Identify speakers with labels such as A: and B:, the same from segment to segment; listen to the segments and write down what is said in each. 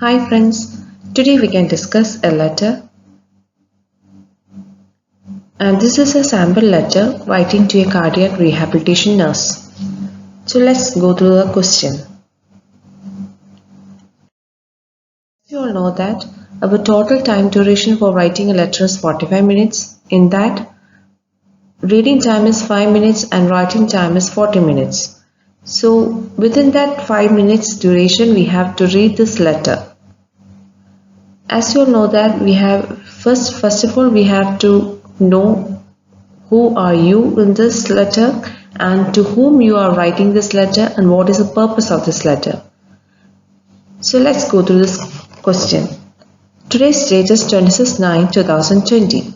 A: Hi friends, today we can discuss a letter, and this is a sample letter writing to a cardiac rehabilitation nurse. So let's go through the question. You all know that our total time duration for writing a letter is 45 minutes. In that, reading time is 5 minutes and writing time is 40 minutes. So within that 5 minutes duration we have to read this letter. As you all know that we have first of all we have to know who are you in this letter and to whom you are writing this letter and what is the purpose of this letter. So let's go through this question. Today's date is 26/9/2020.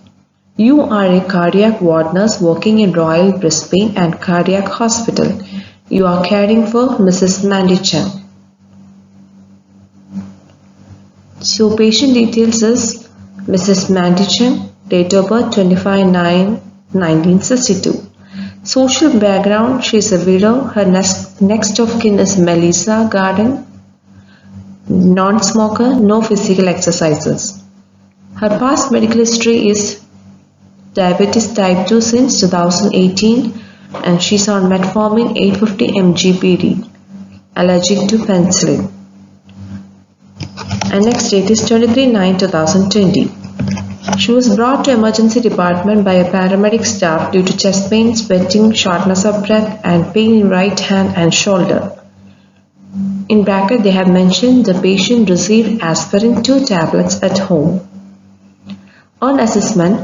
A: You are a cardiac ward nurse working in Royal Brisbane and Cardiac Hospital. You are caring for Mrs. Mandy Chen. So patient details is Mrs. Mandy Chen, date of birth 25/9/1962. Social background, she is a widow. Her next of kin is Melissa Garden. Non-smoker, no physical exercises. Her past medical history is diabetes type 2 since 2018 and she's on metformin 850 mg BD. Allergic to penicillin. And next date is 23/9/2020. She was brought to emergency department by a paramedic staff due to chest pain, sweating, shortness of breath and pain in right hand and shoulder. In bracket they have mentioned the patient received aspirin 2 tablets at home. On assessment,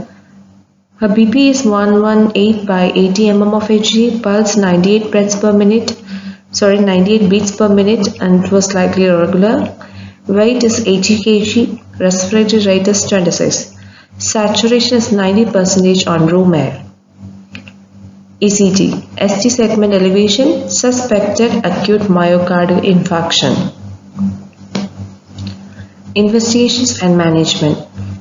A: her BP is 118/80 mm of Hg, pulse 98 beats per minute and it was slightly irregular. Weight is 80 kg, respiratory rate is 26. Saturation is 90% on room air. ECG, ST segment elevation, suspected acute myocardial infarction. Investigations and management.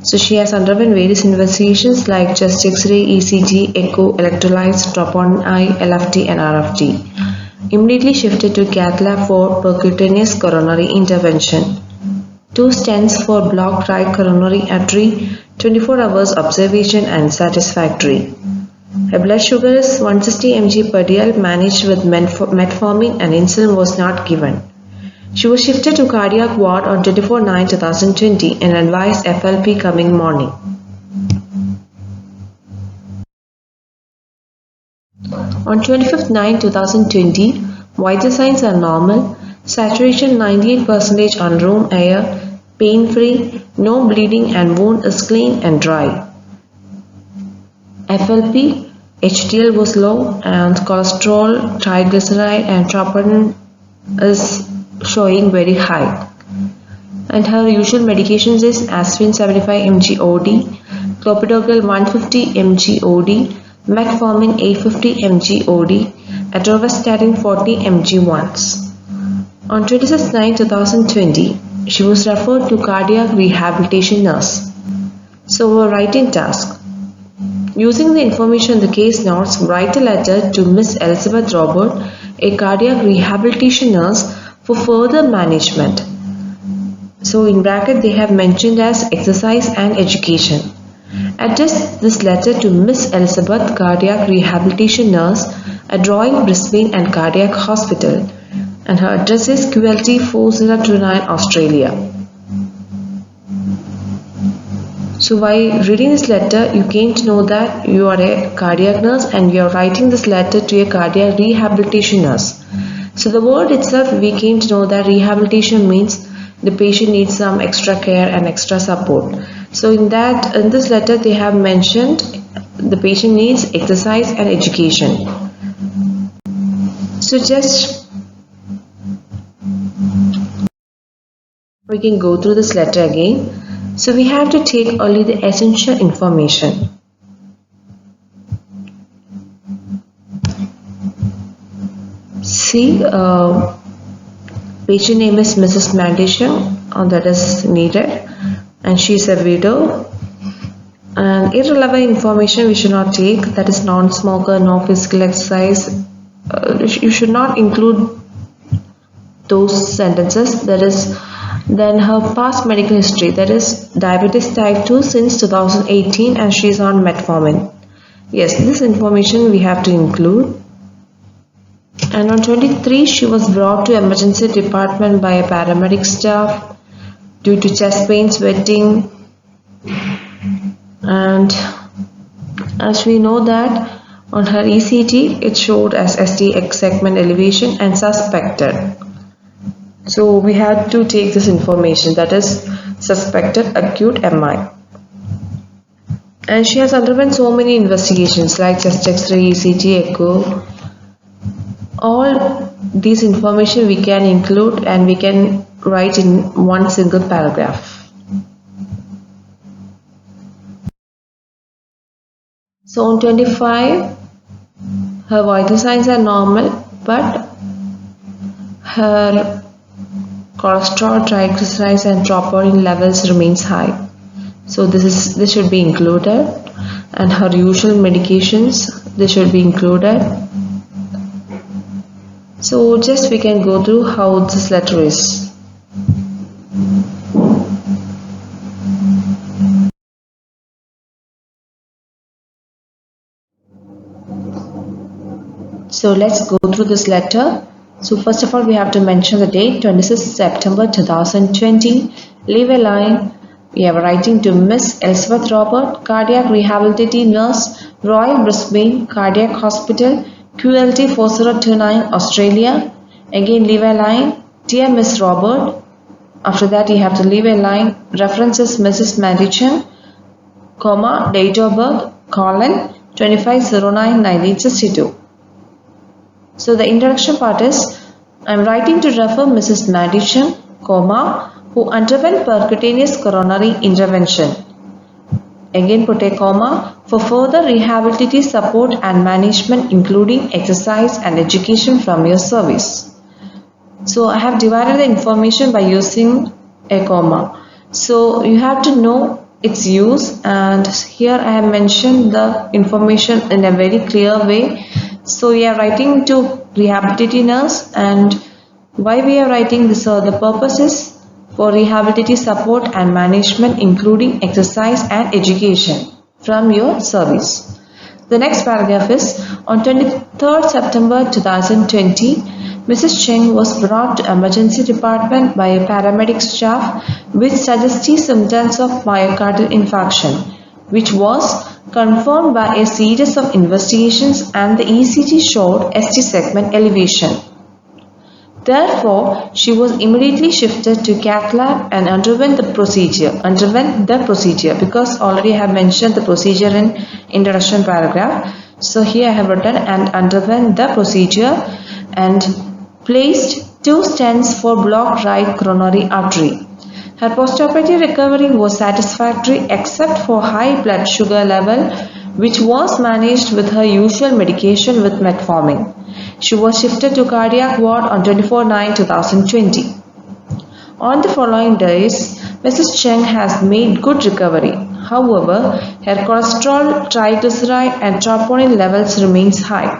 A: So she has undergone various investigations like chest X-ray, ECG, echo, electrolytes, troponin I, LFT and RFT. Immediately shifted to cath lab for percutaneous coronary intervention. 2 stents for blocked right coronary artery, 24 hours observation and satisfactory. Her blood sugar is 160 mg per dl, managed with metformin and insulin was not given. She was shifted to cardiac ward on 24/9/2020 and advised FLP coming morning. On 25/9/2020, vital signs are normal, saturation 98% on room air, pain-free, no bleeding and wound is clean and dry. FLP, HDL was low and cholesterol, triglyceride and troponin is showing very high. And her usual medications is aspirin 75 mg OD, clopidogrel 150 mg OD, metformin 850 mg OD, atorvastatin 40 mg once. On 26/9/2020, she was referred to cardiac rehabilitation nurse. So her writing task. Using the information in the case notes, write a letter to Miss Elizabeth Robert, a cardiac rehabilitation nurse, for further management. So in bracket they have mentioned as exercise and education. Address this letter to Miss Elizabeth, cardiac rehabilitation nurse at Royal Brisbane and Cardiac Hospital, and her address is QLT 4029 Australia. So while reading this letter, you came to know that you are a cardiac nurse and you are writing this letter to a cardiac rehabilitation nurse. So the word itself, we came to know that rehabilitation means the patient needs some extra care and extra support. So in this letter they have mentioned the patient needs exercise and education. So just we can go through this letter again. So we have to take only the essential information. See, patient name is Mrs. Mandy Chen, that is needed, and she is a widow. And irrelevant information we should not take, that is non-smoker, no physical exercise. You should not include those sentences, that is Then her past medical history, that is diabetes type 2 since 2018 and she is on metformin. Yes, this information we have to include. And on 23, she was brought to emergency department by a paramedic staff due to chest pain, sweating, and as we know that on her ECG it showed as ST segment elevation and suspected. So we had to take this information, that is suspected acute MI. And she has undergone so many investigations like chest X-ray, ECG, echo. All these information we can include and we can write in one single paragraph. So on 25, her vital signs are normal, but her cholesterol, triglycerides and troponin levels remains high. So this should be included, and her usual medications, this should be included. So just we can go through how this letter is. So let's go through this letter. So first of all, we have to mention the date, 26 September 2020. Leave a line. We are writing to Miss Elizabeth Robert, Cardiac Rehabilitative Nurse, Royal Brisbane Cardiac Hospital, QLT 4029, Australia. Again, leave a line. Dear Miss Robert. After that, you have to leave a line. References Mrs. Madichan, comma, date of birth, colon, 25/09/1962. So the introduction part is, I am writing to refer Mrs. Madichan, comma, who underwent percutaneous coronary intervention. Again put a comma, for further rehabilitative support and management including exercise and education from your service. So I have divided the information by using a comma. So you have to know its use, and here I have mentioned the information in a very clear way. So we are writing to rehabilitative nurse, and why we are writing this, the purpose is for rehabilitative support and management including exercise and education from your service. The next paragraph is, on 23rd September 2020, Mrs. Cheng was brought to emergency department by a paramedic staff with suggestive symptoms of myocardial infarction, which was confirmed by a series of investigations, and the ECG showed ST segment elevation. Therefore, she was immediately shifted to cath lab and underwent the procedure because already I have mentioned the procedure in introduction paragraph. So here I have written and underwent the procedure and placed 2 stents for blocked right coronary artery. Her postoperative recovery was satisfactory except for high blood sugar level, which was managed with her usual medication with metformin. She was shifted to cardiac ward on 24/9/2020. On the following days, Mrs. Cheng has made good recovery. However, her cholesterol, triglyceride and troponin levels remains high.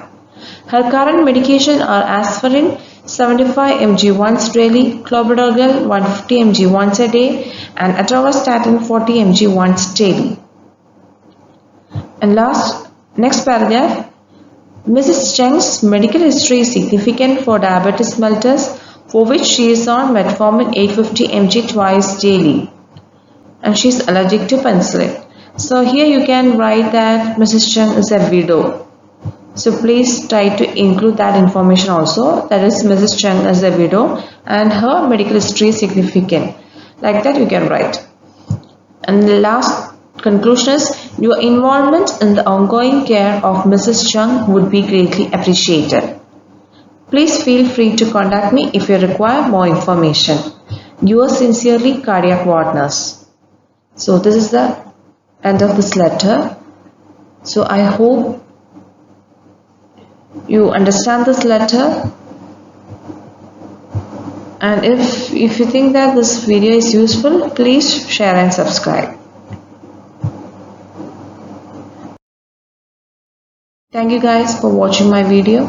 A: Her current medication are aspirin 75 mg once daily, clopidogrel 150 mg once a day, and atorvastatin 40 mg once daily. And next paragraph, Mrs. Cheng's medical history is significant for diabetes mellitus, for which she is on metformin 850 mg twice daily, and she is allergic to penicillin. So here you can write that Mrs. Cheng is a widow. So please try to include that information also, that is Mrs. Cheng is a widow and her medical history is significant. Like that you can write. And the last conclusion is, your involvement in the ongoing care of Mrs. Cheng would be greatly appreciated. Please feel free to contact me if you require more information. Yours sincerely, cardiac ward nurse. So this is the end of this letter. So I hope you understand this letter, and if you think that this video is useful, please share and subscribe. Thank you guys for watching my video.